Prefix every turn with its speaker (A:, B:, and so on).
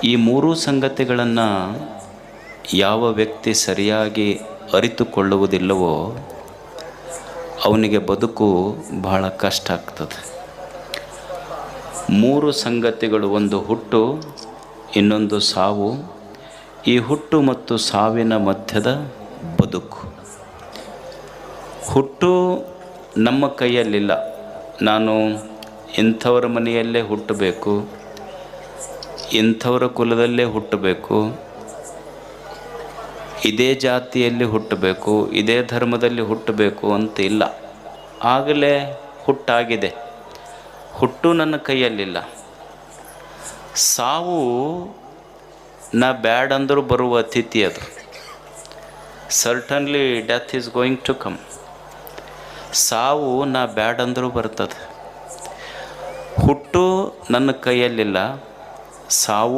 A: ಈ ಮೂರೂ ಸಂಗತಿಗಳನ್ನು ಯಾವ ವ್ಯಕ್ತಿ ಸರಿಯಾಗಿ ಅರಿತುಕೊಳ್ಳುವುದಿಲ್ಲವೋ ಅವನಿಗೆ ಬದುಕು ಬಹಳ ಕಷ್ಟ ಆಗ್ತದೆ. ಮೂರು ಸಂಗತಿಗಳು, ಒಂದು ಹುಟ್ಟು, ಇನ್ನೊಂದು ಸಾವು, ಈ ಹುಟ್ಟು ಮತ್ತು ಸಾವಿನ ಮಧ್ಯದ ಬದುಕು. ಹುಟ್ಟು ನಮ್ಮ ಕೈಯಲ್ಲಿಲ್ಲ. ನಾನು ಇಂಥವರ ಮನೆಯಲ್ಲೇ ಹುಟ್ಟಬೇಕು, ಇಂಥವರ ಕುಲದಲ್ಲೇ ಹುಟ್ಟಬೇಕು, ಇದೇ ಜಾತಿಯಲ್ಲಿ ಹುಟ್ಟಬೇಕು, ಇದೇ ಧರ್ಮದಲ್ಲಿ ಹುಟ್ಟಬೇಕು ಅಂತ ಇಲ್ಲ. ಆಗಲೇ ಹುಟ್ಟಾಗಿದೆ. ಹುಟ್ಟು ನನ್ನ ಕೈಯಲ್ಲಿಲ್ಲ. ಸಾವು ನಾ ಬ್ಯಾಡ್ ಅಂದರೂ ಬರುವ ಅತಿಥಿ. ಅದು certainly death is going to come. ಸಾವು ನಾ ಬ್ಯಾಡ್ ಅಂದರೂ ಬರ್ತದೆ. ಹುಟ್ಟು ನನ್ನ ಕೈಯಲ್ಲಿಲ್ಲ, ಸಾವು